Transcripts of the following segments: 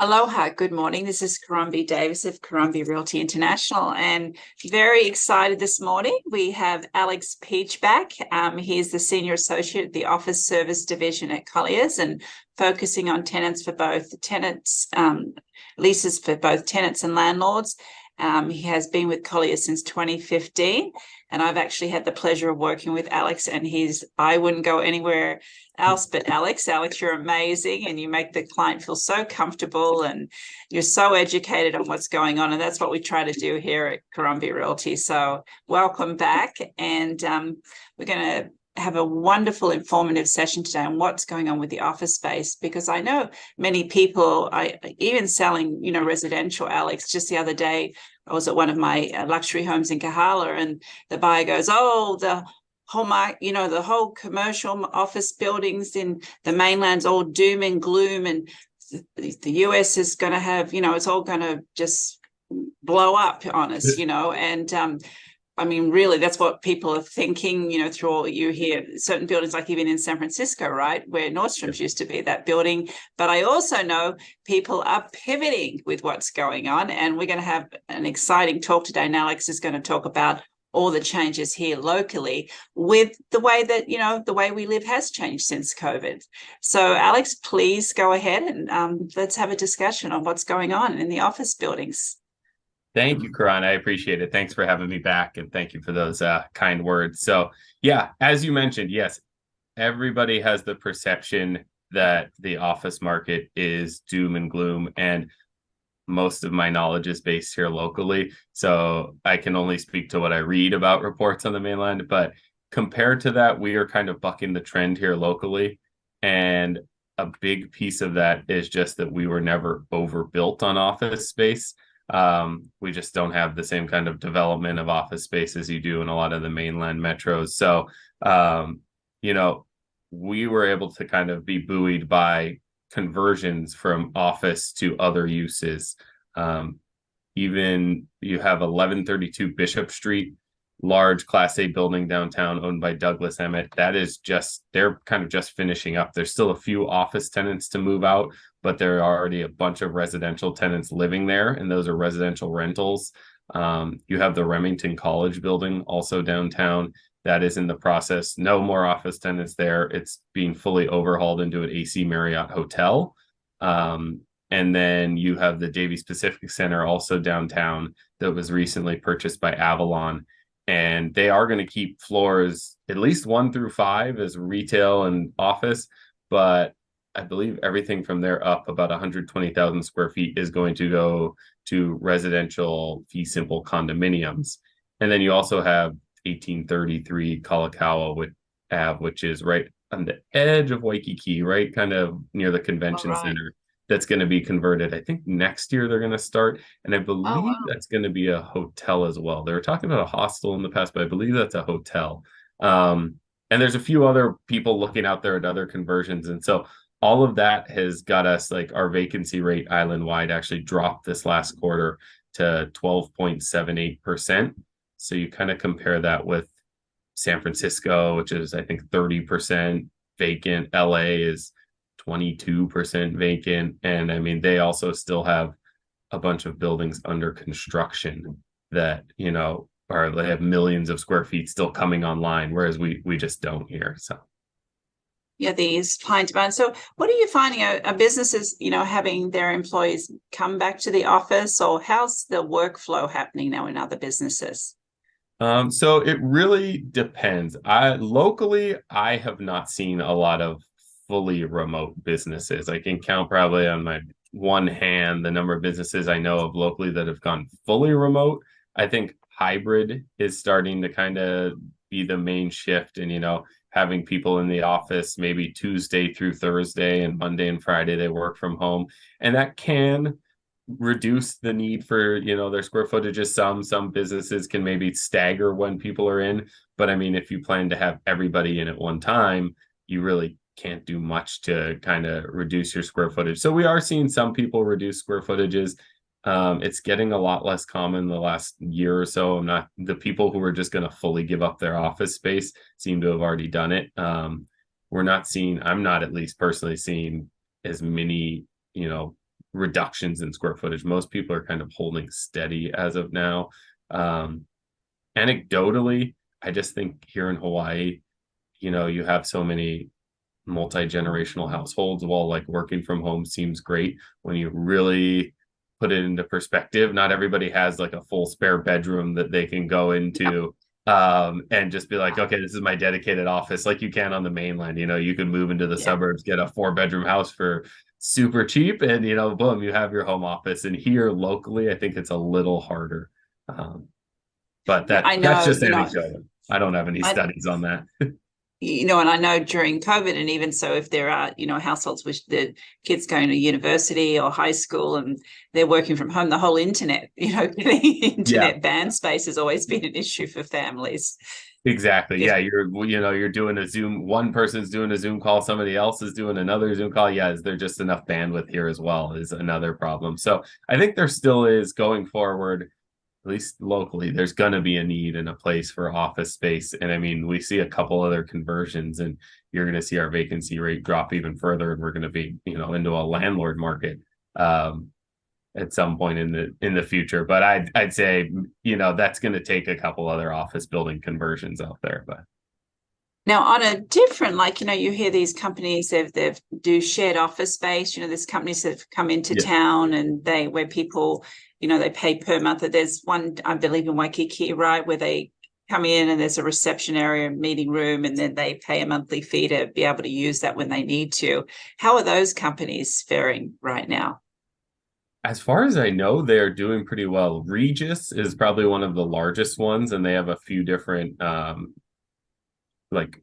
Aloha, good morning. This is Caron B Davis of Caron B Realty International, and very excited this morning. We have Alex Peach back. He's the Senior Associate at the Office Service Division at Colliers and focusing on leases for both tenants and landlords. He has been with Colliers since 2015, and I've actually had the pleasure of working with Alex, and I wouldn't go anywhere else but Alex. Alex, you're amazing, and you make the client feel so comfortable, and you're so educated on what's going on, and that's what we try to do here at Caron B Realty. So welcome back, and we're going to have a wonderful informative session today on what's going on with the office space, because I know many people, even selling, residential. Alex, just the other day, I was at one of my luxury homes in Kahala, and the buyer goes, "Oh, the whole commercial office buildings in the mainland's all doom and gloom, and the US is going to have, it's all going to just blow up on us, and I mean, really, that's what people are thinking, through all you hear certain buildings, like even in San Francisco, right, where Nordstrom's used to be, that building. But I also know people are pivoting with what's going on, and we're going to have an exciting talk today. And Alex is going to talk about all the changes here locally with the way that, the way we live has changed since COVID. So, Alex, please go ahead and let's have a discussion on what's going on in the office buildings. Thank you, Caron. I appreciate it. Thanks for having me back, and thank you for those kind words. So, yeah, as you mentioned, yes, everybody has the perception that the office market is doom and gloom, and most of my knowledge is based here locally. So I can only speak to what I read about reports on the mainland. But compared to that, we are kind of bucking the trend here locally. And a big piece of that is just that we were never overbuilt on office space. We just don't have the same kind of development of office space as you do in a lot of the mainland metros. So, we were able to kind of be buoyed by conversions from office to other uses. Even you have 1132 Bishop Street, large Class A building downtown owned by Douglas Emmett. They're kind of just finishing up. There's still a few office tenants to move out, but there are already a bunch of residential tenants living there, and those are residential rentals. You have the Remington College building also downtown. That is in the process. No more office tenants there. It's being fully overhauled into an AC Marriott hotel. And then you have the Davies Pacific Center also downtown that was recently purchased by Avalon. And they are going to keep floors at least 1 through 5 as retail and office. But I believe everything from there up, about 120,000 square feet, is going to go to residential fee simple condominiums. And then you also have 1833 Kalakaua Ave, which is right on the edge of Waikiki, right kind of near the convention center. That's going to be converted. I think next year they're going to start, and I believe that's going to be a hotel as well. They were talking about a hostel in the past, but I believe that's a hotel. And there's a few other people looking out there at other conversions, and so all of that has got us, like, our vacancy rate island-wide actually dropped this last quarter to 12.78%. So you kind of compare that with San Francisco, which is, I think, 30% vacant. LA is 22% vacant. And I mean, they also still have a bunch of buildings under construction that, they have millions of square feet still coming online, whereas we just don't here. So. Yeah, these high demand. So what are you finding? Are businesses, having their employees come back to the office, or how's the workflow happening now in other businesses? So it really depends. Locally, I have not seen a lot of fully remote businesses. I can count probably on my one hand the number of businesses I know of locally that have gone fully remote. I think hybrid is starting to kind of be the main shift, and having people in the office maybe Tuesday through Thursday, and Monday and Friday they work from home, and that can reduce the need for their square footages. Some businesses can maybe stagger when people are in, but I mean, if you plan to have everybody in at one time, you really can't do much to kind of reduce your square footage. So we are seeing some people reduce square footages. It's getting a lot less common the last year or so. The people who are just going to fully give up their office space seem to have already done it. I'm not at least personally seeing as many, reductions in square footage. Most people are kind of holding steady as of now. Um, Anecdotally, I just think here in Hawaii, you have so many multi-generational households. While like working from home seems great, when you really put it into perspective, not everybody has like a full spare bedroom that they can go into and just be like, okay, this is my dedicated office, like you can on the mainland. You could move into the Yeah. suburbs, get a 4-bedroom house for super cheap, and boom, you have your home office. And here locally, I think it's a little harder. um, but Yeah, I that's know, just anecdotal. I don't have any I, studies on that. and I know during COVID, and even so, if there are, households which the kids going to university or high school and they're working from home, the whole internet, getting Yeah, internet band space has always been an issue for families. exactly. If, Yeah, you're doing a Zoom. One person's doing a Zoom call, somebody else is doing another Zoom call. Yeah, is there just enough bandwidth here as well is another problem. So I think there still is going forward, at least locally, there's going to be a need and a place for office space. And I mean, we see a couple other conversions, and you're going to see our vacancy rate drop even further, and we're going to be, into a landlord market at some point in the future. But I'd say, that's going to take a couple other office building conversions out there. But Now, on a different, like, you hear these companies, they've do shared office space. There's companies that have come into yeah, town and where people, they pay per month. There's one, I believe, in Waikiki, right, where they come in and there's a reception area, meeting room, and then they pay a monthly fee to be able to use that when they need to. How are those companies faring right now? as far as I know, they're doing pretty well. Regis is probably one of the largest ones, and they have a few different like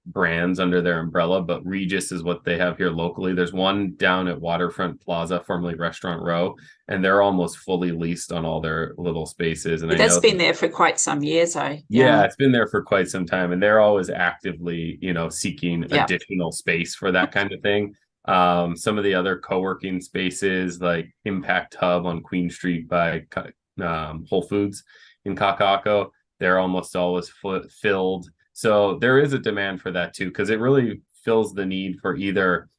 brands under their umbrella, but Regis is what they have here locally. There's one down at Waterfront Plaza, formerly Restaurant Row, and they're almost fully leased on all their little spaces. And Yeah, I that's know been there for quite some years. yeah, Yeah, it's been there for quite some time, and they're always actively, seeking yeah, additional space for that kind of thing. Some of the other co-working spaces like Impact Hub on Queen Street by Whole Foods in Kakako, they're almost always filled. So there is a demand for that too, because it really fills the need for either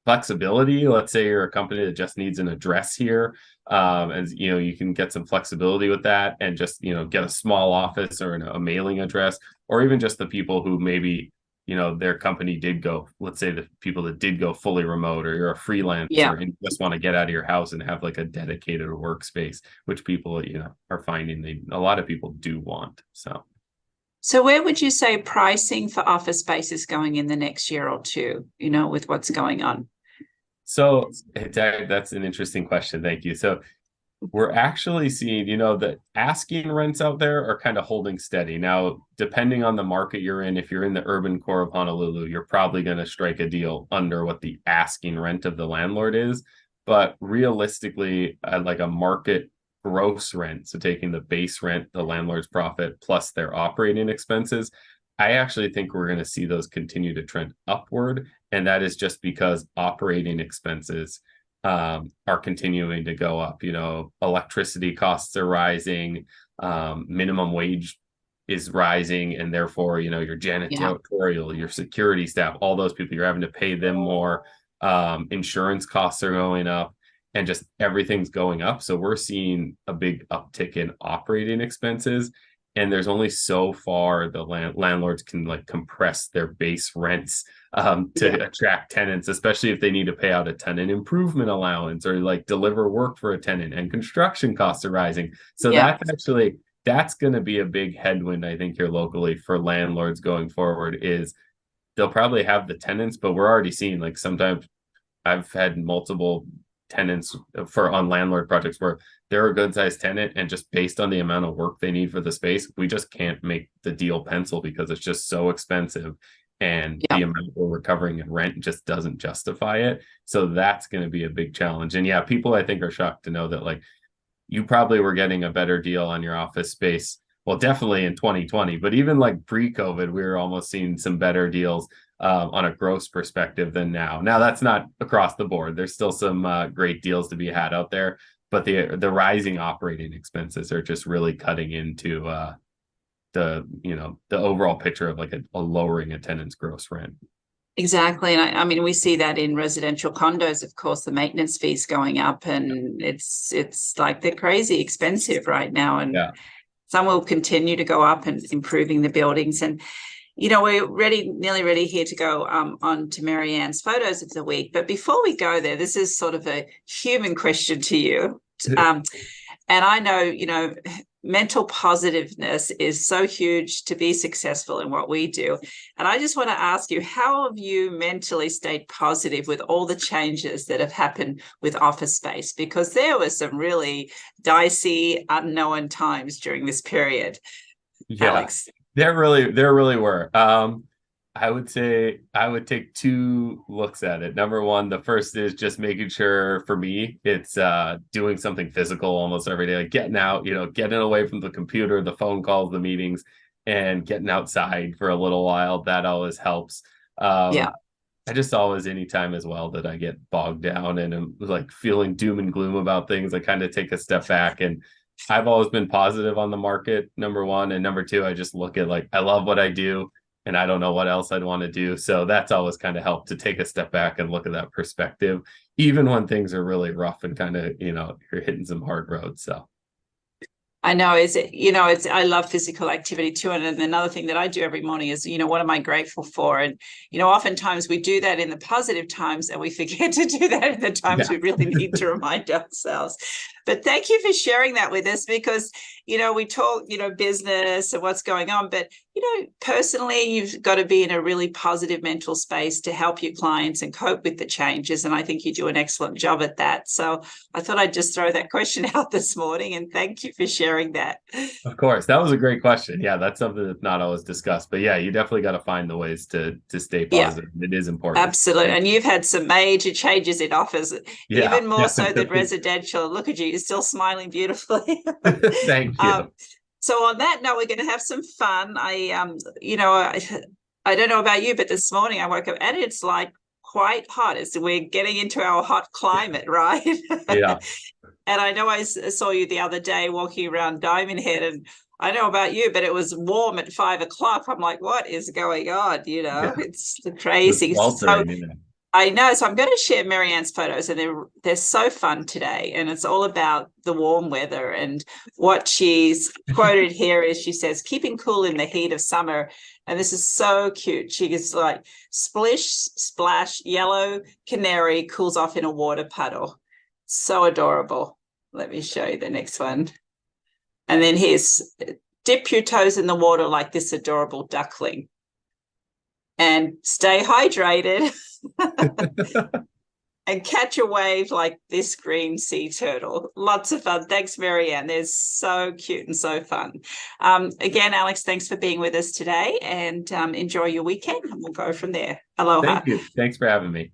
flexibility. Let's say you're a company that just needs an address here, and you can get some flexibility with that, and just get a small office or a mailing address, or even just the people who maybe their company did go. Let's say the people that did go fully remote, or you're a yeah. freelancer and you just want to get out of your house and have like a dedicated workspace, which people are finding a lot of people do want. So where would you say pricing for office space is going in the next year or two, with what's going on? So that's an interesting question. Thank you. So we're actually seeing, the asking rents out there are kind of holding steady. Now, depending on the market you're in, if you're in the urban core of Honolulu, you're probably going to strike a deal under what the asking rent of the landlord is. But realistically, at like a market gross rent, so taking the base rent, the landlord's profit plus their operating expenses, I actually think we're going to see those continue to trend upward. And that is just because operating expenses are continuing to go up. Electricity costs are rising, minimum wage is rising, and therefore, your Yeah, janitorial, your security staff, all those people, you're having to pay them more. Insurance costs are going up, and just everything's going up. So we're seeing a big uptick in operating expenses. And there's only so far the landlords can like compress their base rents yeah, to attract tenants, especially if they need to pay out a tenant improvement allowance or like deliver work for a tenant, and construction costs are rising. So yeah, that's going to be a big headwind, I think, here locally for landlords going forward. Is they'll probably have the tenants, but we're already seeing like sometimes I've had multiple tenants for on landlord projects where they're a good sized tenant, and just based on the amount of work they need for the space, we just can't make the deal pencil because it's just so expensive, and yeah. the amount we're recovering in rent just doesn't justify it. So that's going to be a big challenge. And yeah, people I think are shocked to know that like you probably were getting a better deal on your office space. Well, definitely in 2020, but even like pre-COVID, we were almost seeing some better deals on a gross perspective than now. Now that's not across the board. There's still some great deals to be had out there, but the rising operating expenses are just really cutting into the overall picture of like a lowering a tenant's gross rent. Exactly. And I mean, we see that in residential condos, of course, the maintenance fees going up, and it's like they're crazy expensive right now. And Yeah. some will continue to go up and improving the buildings. And, we're nearly ready here to go on to Marianne's photos of the week. But before we go there, this is sort of a human question to you. And I know, mental positiveness is so huge to be successful in what we do. And I just want to ask you, how have you mentally stayed positive with all the changes that have happened with office space? Because there were some really dicey, unknown times during this period. Yeah, Alex. there really were. I would say I would take two looks at it. Number one, the first is just making sure for me it's doing something physical almost every day, like getting out, getting away from the computer, the phone calls, the meetings, and getting outside for a little while. That always helps. Yeah. I just always, anytime as well that I get bogged down and I'm like feeling doom and gloom about things, I kind of take a step back, and I've always been positive on the market, number one. And number two, I just look at like, I love what I do and I don't know what else I'd want to do. So that's always kind of helped to take a step back and look at that perspective, even when things are really rough and kind of, you're hitting some hard roads. So I know I love physical activity too. And another thing that I do every morning is, what am I grateful for? And, oftentimes we do that in the positive times and we forget to do that in the times we really need to remind ourselves. But thank you for sharing that with us, because, we talk, business and what's going on, but, personally, you've got to be in a really positive mental space to help your clients and cope with the changes. And I think you do an excellent job at that. So I thought I'd just throw that question out this morning, and thank you for sharing that. of course, that was a great question. Yeah, that's something that's not always discussed, but yeah, you definitely got to find the ways to stay positive. Yeah. It is important. Absolutely. And you've had some major changes in office, even more so than definitely. Residential. Look at you, you're still smiling beautifully. Thank you. So on that note, we're going to have some fun. I don't know about you, but this morning I woke up and it's like quite hot. We're getting into our hot climate, right? Yeah. And I know I saw you the other day walking around Diamond Head, and I don't know about you, but it was warm at 5 o'clock. I'm like, what is going on? It's crazy. So I know. So I'm going to share Marianne's photos, and they're so fun today. And it's all about the warm weather. And what she's quoted here is, she says, keeping cool in the heat of summer. And this is so cute. She is like, splish, splash, yellow canary cools off in a water puddle. So adorable. Let me show you the next one. And then here's, dip your toes in the water like this adorable duckling. And stay hydrated. And catch a wave like this green sea turtle. Lots of fun. Thanks, Marianne. They're so cute and so fun. Again, Alex, thanks for being with us today, and enjoy your weekend, and we'll go from there. Aloha. Thank you. Thanks for having me.